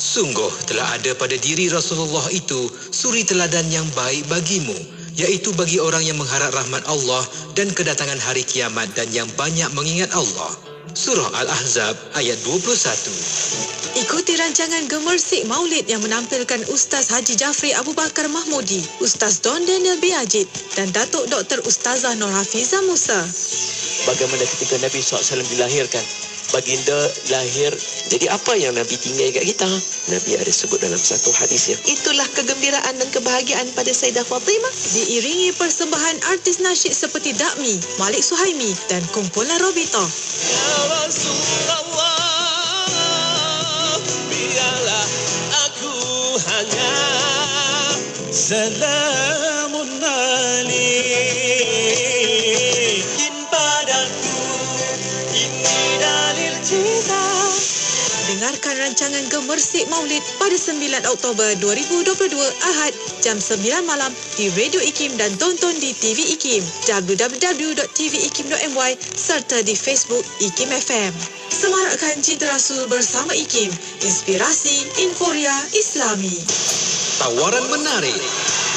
sungguh telah ada pada diri Rasulullah itu suri teladan yang baik bagimu, iaitu bagi orang yang mengharap rahmat Allah dan kedatangan hari kiamat dan yang banyak mengingat Allah. Surah Al-Ahzab ayat 21. Ikuti rancangan Gemersik Maulid yang menampilkan Ustaz Haji Jafri Abu Bakar Mahmudi, Ustaz Don Daniel B. Ajid dan Datuk Dr. Ustazah Nur Hafizah Musa. Bagaimana ketika Nabi SAW dilahirkan? Baginda lahir, jadi apa yang Nabi tinggal kat kita? Nabi ada sebut dalam satu hadis ya. Itulah kegembiraan dan kebahagiaan pada Sayyidah Fatimah. Diiringi persembahan artis nasyid seperti Dakmi, Malik Suhaimi dan kumpulan Robita. Ya Rasulullah, biarlah aku hanya salamun alaikum padaku. Dengarkan rancangan Gemersik Maulid pada 9 Oktober 2022 Ahad jam 9 malam di Radio IKIM dan tonton di TV IKIM www.tvikim.my serta di Facebook IKIM FM. Semarakkan cinta Rasul bersama IKIM, Inspirasi Inforia Islami. Tawaran menarik.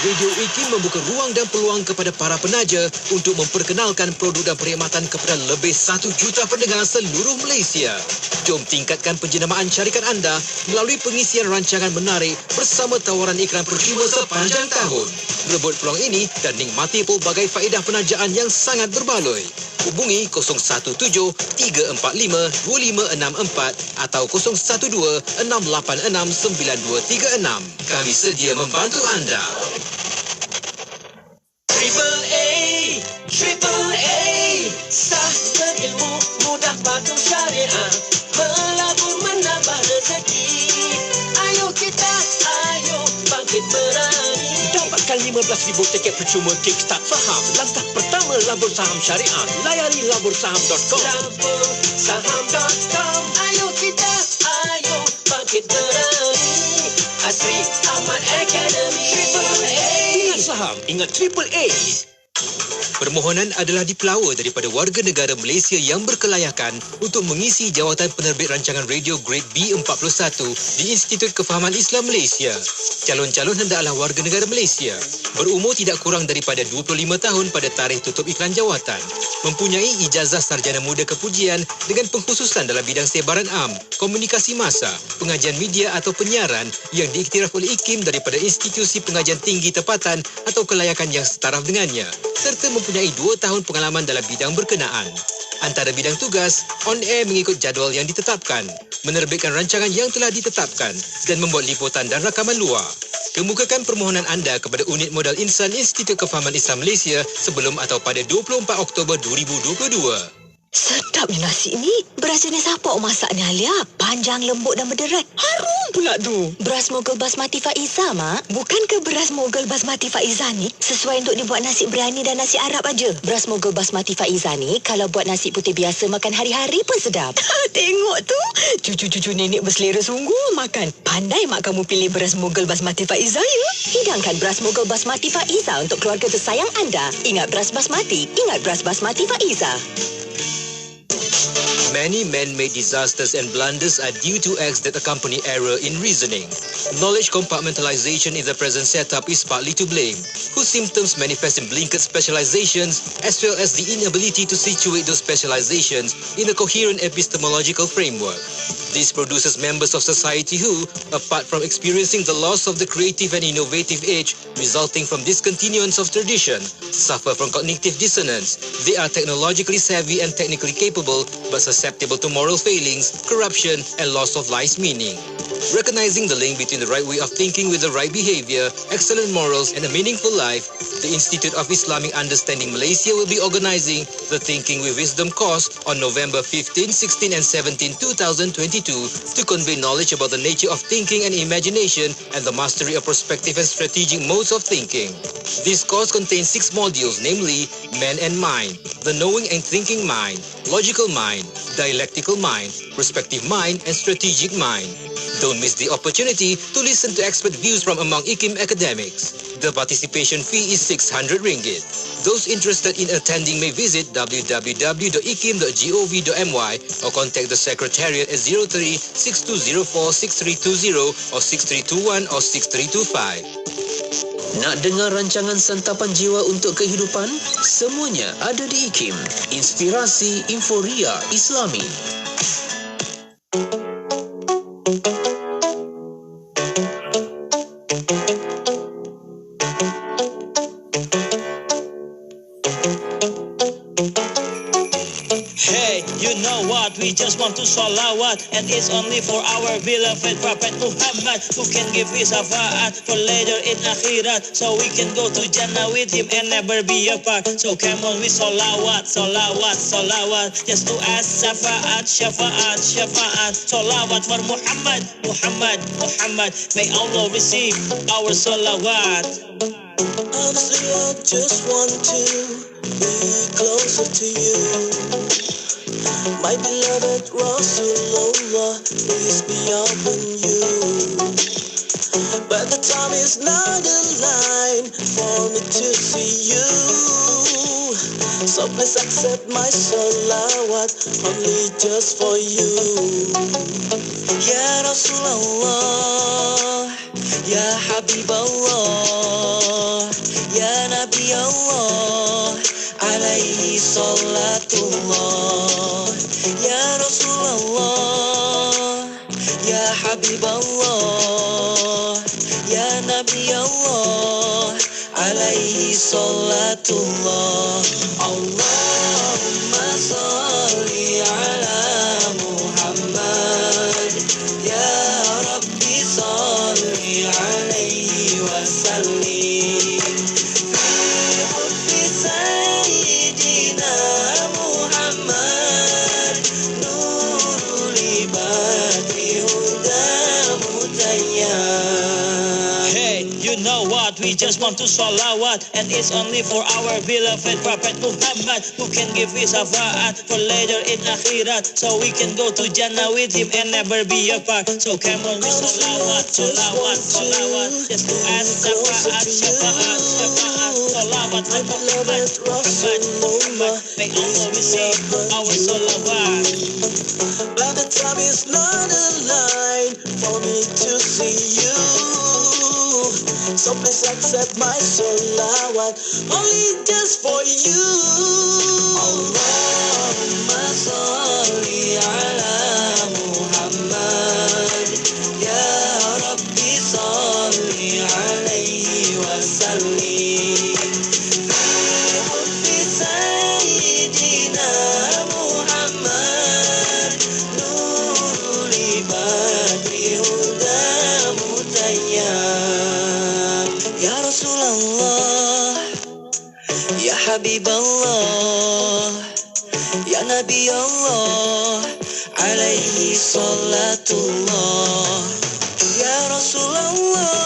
Radio IKIM membuka ruang dan peluang kepada para penaja untuk memperkenalkan produk dan perkhidmatan kepada lebih 1 juta pendengar seluruh Malaysia. Jom tingkatkan penjenamaan syarikat anda melalui pengisian rancangan menarik bersama tawaran iklan percuma sepanjang tahun. Rebut peluang ini dan nikmati pelbagai faedah penajaan yang sangat berbaloi. Hubungi 017-345-2564 atau 012-686-9236. Kami sedia membantu anda. Triple A, sah dan ilmu mudah patung syariah, melabur menambah rezeki. Ayo kita, ayo bangkit berani. Dapatkan 15,000 tiket percuma Kickstart Saham. Langkah pertama, labur saham syariah. Layari labursaham.com. Labursaham.com. Ayo kita, ayo bangkit berani. Asri Ahmad Academy. Triple A. Ingat saham, ingat Triple A. Permohonan adalah dipelawa daripada warga negara Malaysia yang berkelayakan untuk mengisi jawatan penerbit rancangan radio grade B41 di Institut Kefahaman Islam Malaysia. Calon-calon hendaklah warga negara Malaysia, berumur tidak kurang daripada 25 tahun pada tarikh tutup iklan jawatan, mempunyai ijazah sarjana muda kepujian dengan pengkhususan dalam bidang sebaran am, komunikasi massa, pengajian media atau penyiaran yang diiktiraf oleh IKIM daripada institusi pengajian tinggi tempatan atau kelayakan yang setaraf dengannya, serta mempunyai 2 tahun pengalaman dalam bidang berkenaan. Antara bidang tugas, on air mengikut jadual yang ditetapkan, menerbitkan rancangan yang telah ditetapkan dan membuat liputan dan rakaman luar. Kemukakan permohonan anda kepada Unit Modal Insan Institut Kefahaman Islam Malaysia sebelum atau pada 24 Oktober 2022. Sedapnya nasi ni. Beras jenis apa masak ni Alia? Panjang, lembut dan berderai. Harum pula tu. Beras Mogul Basmati Faiza, Mak. Bukankah beras Mogul Basmati Faiza ni sesuai untuk dibuat nasi biryani dan nasi Arab aja? Beras Mogul Basmati Faiza ni kalau buat nasi putih biasa makan hari-hari pun sedap. Tengok tu. Cucu-cucu nenek berselera sungguh makan. Pandai Mak kamu pilih beras Mogul Basmati Faiza ya. Hidangkan beras Mogul Basmati Faiza untuk keluarga tersayang anda. Ingat beras basmati. Ingat beras Basmati Faiza. Many man-made disasters and blunders are due to acts that accompany error in reasoning. Knowledge compartmentalization in the present setup is partly to blame, whose symptoms manifest in blinkered specializations as well as the inability to situate those specializations in a coherent epistemological framework. This produces members of society who, apart from experiencing the loss of the creative and innovative age resulting from discontinuance of tradition, suffer from cognitive dissonance. They are technologically savvy and technically capable, but susceptible to moral failings, corruption, and loss of life's meaning. Recognizing the link between the right way of thinking with the right behavior, excellent morals, and a meaningful life, the Institute of Islamic Understanding Malaysia will be organizing the Thinking with Wisdom course on November 15, 16, and 17, 2022 to convey knowledge about the nature of thinking and imagination and the mastery of perspective and strategic modes of thinking. This course contains 6 modules, namely Man and Mind, the Knowing and Thinking Mind, Logical Mind, Dialectical Mind, Perspective Mind, and Strategic Mind. Don't miss the opportunity to listen to expert views from among IKIM academics. The participation fee is RM600. Those interested in attending may visit www.ikim.gov.my or contact the Secretariat at 03-6204-6320 or 6321 or 6325. Nak dengar rancangan Santapan Jiwa untuk Kehidupan? Semuanya ada di IKIM. Inspirasi Inforia Islami. We just want to salawat, and it's only for our beloved Prophet Muhammad, who can give his syafaat for later in akhirat, so we can go to Jannah with him and never be apart. So come on with salawat, salawat, salawat, just to ask syafaat, syafaat, syafaat. Salawat for Muhammad, Muhammad, Muhammad. May Allah receive our salawat. Honestly, I just want to be closer to you. My beloved Rasulullah, peace be upon you. But the time is not aligned for me to see you. So please accept my salawat, only just for you. Ya Rasulullah, Ya Habiballah, Ya Nabi Allah, alaihi salatullah. Ya Rasulullah, Ya Habiballah, Ya Nabi Allah, alaihi salatullah. Allahumma salli ala Muhammad, Ya Rabbi salli alaihi wa sallim. Fi hubbi Sayyidina Muhammad, we just want to salawat, and it's only for our beloved Prophet Muhammad, who can give his syafaat for later in akhirat, so we can go to Jannah with him and never be apart. So come on, we salawat, salawat, salawat, just to ask syafaat, syafaat, syafaat, salawat on Muhammad, Muhammad, Muhammad. May Allah receive our salawat. But the time is not aligned for me to see you. So please accept my salawat, only just for you. Allahumma salli ala Muhammad, ya Rabbi salli alaihi wa sallim. Fi hubbi Sayyidina Muhammad, nurul ibadi huda mutayyam. Ya Rasulullah, ya Habiballah, ya Nabi Allah, alaihi salatullah. Ya Rasulullah,